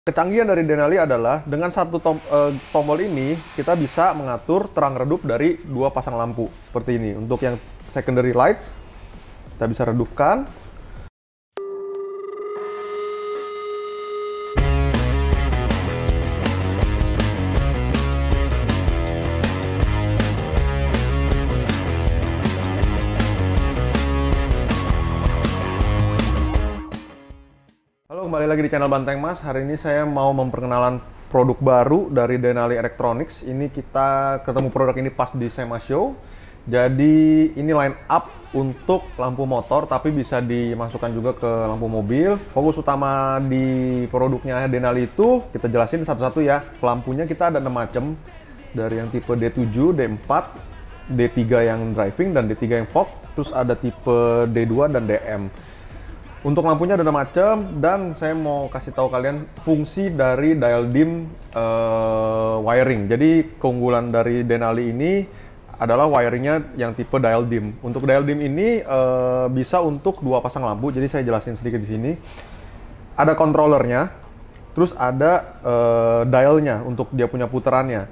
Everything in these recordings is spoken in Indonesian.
Kecanggihan dari Denali adalah dengan satu tombol ini kita bisa mengatur terang redup dari dua pasang lampu seperti ini. Untuk yang secondary lights kita bisa redupkan. Halo, kembali lagi di channel Banteng Mas. Hari ini saya mau memperkenalkan produk baru dari Denali Electronics. Ini kita ketemu produk ini pas di SEMA Show. Jadi ini line up untuk lampu motor, tapi bisa dimasukkan juga ke lampu mobil. Fokus utama di produknya Denali itu kita jelasin satu-satu ya. Lampunya kita ada 6 macam, dari yang tipe D7, D4, D3 yang driving, dan D3 yang fog. Terus ada tipe D2 dan DM. Untuk lampunya ada macam, dan saya mau kasih tahu kalian fungsi dari dial dim wiring. Jadi keunggulan dari Denali ini adalah wiringnya yang tipe dial dim. Untuk dial dim ini bisa untuk dua pasang lampu. Jadi saya jelasin sedikit di sini. Ada controllernya, terus ada dialnya untuk dia punya putarannya.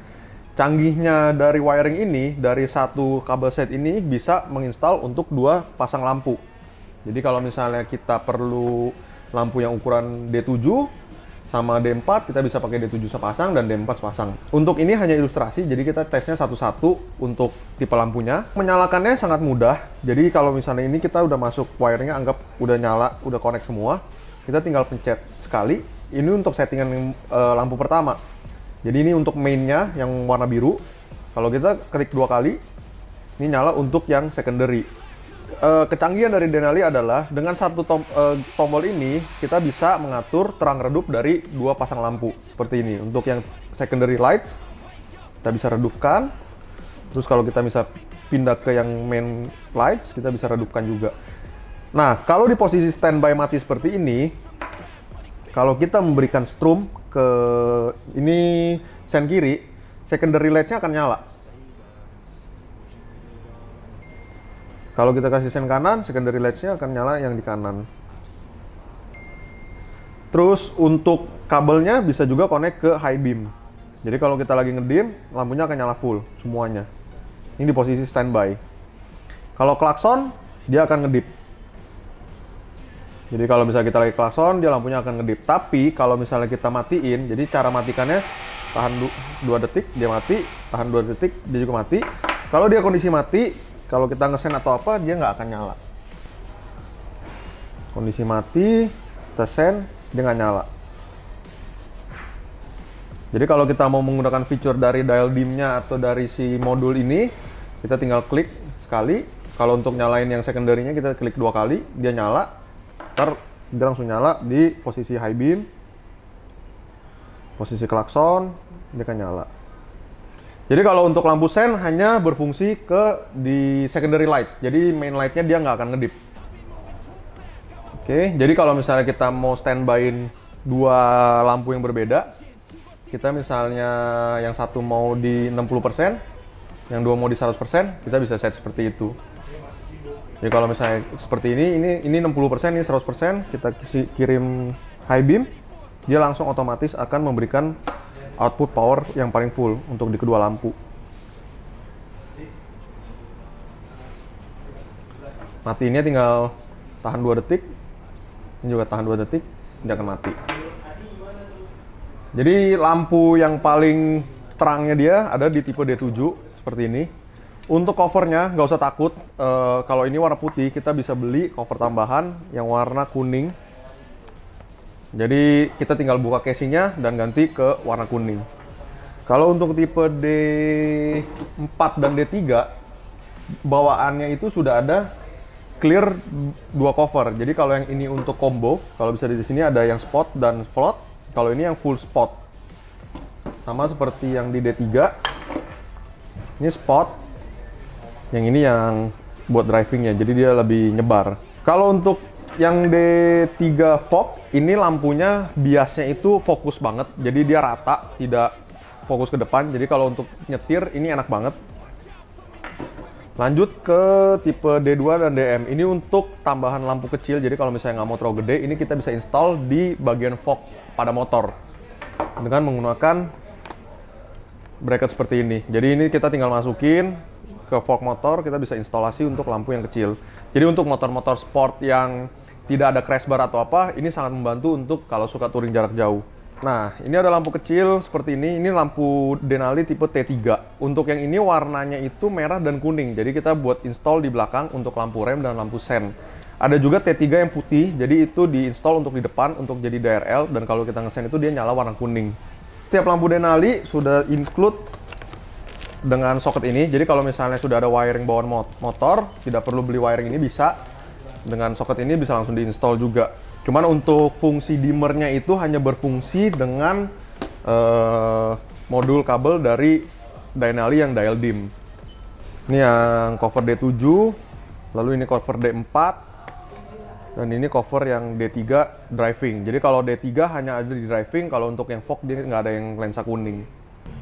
Canggihnya dari wiring ini, dari satu kabel set ini bisa menginstal untuk dua pasang lampu. Jadi kalau misalnya kita perlu lampu yang ukuran D7 sama D4, kita bisa pakai D7 sepasang dan D4 sepasang. Untuk ini hanya ilustrasi, jadi kita tesnya satu-satu untuk tipe lampunya. Menyalakannya sangat mudah. Jadi kalau misalnya ini kita udah masuk wiringnya, anggap udah nyala, udah connect semua. Kita tinggal pencet sekali. Ini untuk settingan lampu pertama. Jadi ini untuk mainnya yang warna biru. Kalau kita ketik 2 kali, ini nyala untuk yang secondary. Kecanggihan dari Denali adalah dengan satu tombol ini kita bisa mengatur terang redup dari dua pasang lampu seperti ini. Untuk yang secondary lights kita bisa redupkan. Terus kalau kita bisa pindah ke yang main lights, kita bisa redupkan juga. Nah, kalau di posisi standby mati seperti ini, kalau kita memberikan strum ke ini sen kiri, secondary lights-nya akan nyala. Kalau kita kasih sen kanan, secondary lights-nya akan nyala yang di kanan. Terus untuk kabelnya bisa juga connect ke high beam. Jadi kalau kita lagi ngedim, lampunya akan nyala full semuanya. Ini di posisi standby. Kalau klakson, dia akan ngedip. Jadi kalau misalnya kita lagi klakson, dia lampunya akan ngedip. Tapi kalau misalnya kita matiin, jadi cara matikannya tahan 2 detik, dia mati. Tahan 2 detik, dia juga mati. Kalau dia kondisi mati, kalau kita ngesen atau apa, dia nggak akan nyala. Kondisi mati, kita sen, dia nggak nyala. Jadi kalau kita mau menggunakan fitur dari dial dimnya atau dari si modul ini, kita tinggal klik sekali. Kalau untuk nyalain yang secondary-nya, kita klik 2 kali, dia nyala. Ntar dia langsung nyala di posisi high beam, posisi klakson, dia akan nyala. Jadi kalau untuk lampu sen hanya berfungsi di secondary lights. Jadi main light-nya dia nggak akan ngedip. Oke, jadi kalau misalnya kita mau standby-in dua lampu yang berbeda, kita misalnya yang satu mau di 60%, yang dua mau di 100%, kita bisa set seperti itu. Jadi kalau misalnya seperti ini 60%, ini 100%, kita kirim high beam, dia langsung otomatis akan memberikan output power yang paling full untuk di kedua lampu. Matiinnya tinggal tahan 2 detik. Ini juga tahan 2 detik, dia akan mati. Jadi lampu yang paling terangnya dia ada di tipe D7 seperti ini. Untuk covernya nggak usah takut. Kalau ini warna putih, kita bisa beli cover tambahan yang warna kuning. Jadi kita tinggal buka casingnya dan ganti ke warna kuning. Kalau untuk tipe D4 dan D3, bawaannya itu sudah ada clear 2 cover. Jadi kalau yang ini untuk combo, kalau bisa di sini ada yang spot dan float. Kalau ini yang full spot. Sama seperti yang di D3. Ini spot. Yang ini yang buat drivingnya, jadi dia lebih nyebar. Kalau untuk yang D3 fog, ini lampunya biasnya itu fokus banget. Jadi dia rata, tidak fokus ke depan. Jadi kalau untuk nyetir, ini enak banget. Lanjut ke tipe D2 dan DM. Ini untuk tambahan lampu kecil. Jadi kalau misalnya nggak mau terlalu gede, ini kita bisa install di bagian fog pada motor. dengan menggunakan bracket seperti ini. Jadi ini kita tinggal masukin ke fork motor, kita bisa instalasi untuk lampu yang kecil. Jadi untuk motor-motor sport yang tidak ada crash bar atau apa, ini sangat membantu untuk kalau suka touring jarak jauh. Nah, ini ada lampu kecil seperti ini lampu Denali tipe T3. Untuk yang ini warnanya itu merah dan kuning, jadi kita buat install di belakang untuk lampu rem dan lampu sen. Ada juga T3 yang putih, jadi itu diinstal untuk di depan untuk jadi DRL, dan kalau kita ngesen itu dia nyala warna kuning. Setiap lampu Denali sudah include dengan soket ini, jadi kalau misalnya sudah ada wiring bawaan motor, tidak perlu beli wiring ini, bisa dengan soket ini bisa langsung diinstal juga. Cuman untuk fungsi dimmernya itu hanya berfungsi dengan modul kabel dari Denali yang dial dim. Ini yang cover D7, lalu ini cover D4, dan ini cover yang D3 driving. Jadi kalau D3 hanya ada di driving, kalau untuk yang fog dia nggak ada yang lensa kuning.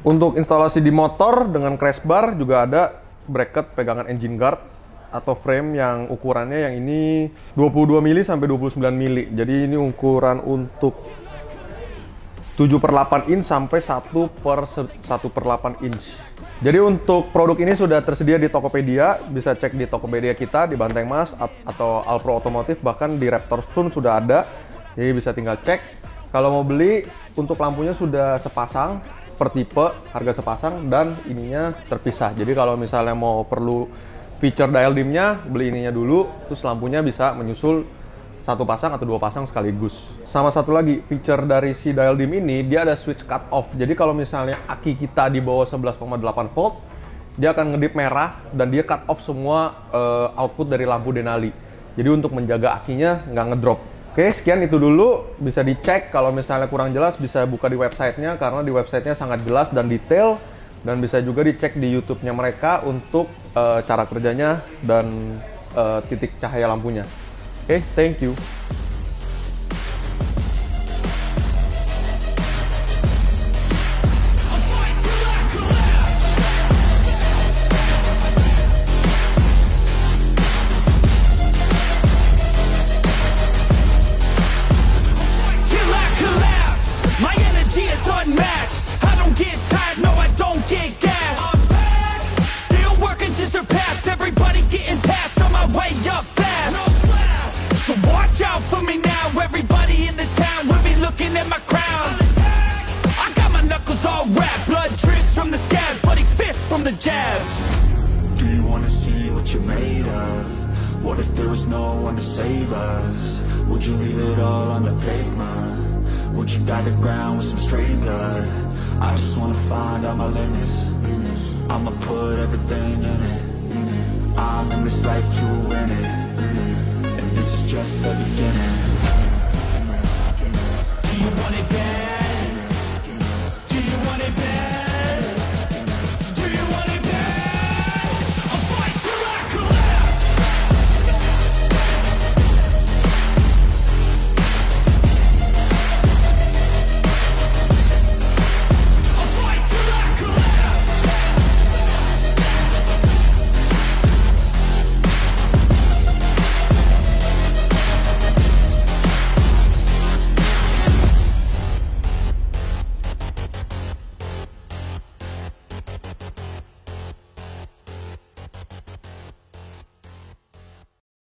Untuk instalasi di motor dengan crash bar juga ada bracket pegangan engine guard atau frame yang ukurannya yang ini 22 mili sampai 29 mili. Jadi ini ukuran untuk 7/8 inch sampai 1/1/8 inch. Jadi untuk produk ini sudah tersedia di Tokopedia, bisa cek di Tokopedia kita di Banteng Mas atau Alpro Otomotif, bahkan di Raptor pun sudah ada. Jadi bisa tinggal cek. Kalau mau beli, untuk lampunya sudah sepasang per tipe, harga sepasang, dan ininya terpisah. Jadi kalau misalnya mau perlu feature dial dimnya, beli ininya dulu, terus lampunya bisa menyusul satu pasang atau dua pasang sekaligus. Sama satu lagi, feature dari si dial dim ini, dia ada switch cut off. Jadi kalau misalnya aki kita di bawah 11,8 volt, dia akan ngedip merah dan dia cut off semua output dari lampu Denali. Jadi untuk menjaga akinya nggak ngedrop. Oke, sekian itu dulu. Bisa dicek, kalau misalnya kurang jelas bisa buka di websitenya, karena di websitenya sangat jelas dan detail. Dan bisa juga dicek di YouTube-nya mereka untuk cara kerjanya dan titik cahaya lampunya. Oke, thank you. Do you wanna see what you're made of? What if there was no one to save us? Would you leave it all on the pavement? Would you die the ground with some stray blood? I just wanna find out my limits. I'ma put everything in it. I'm in this life to win it, and this is just the beginning.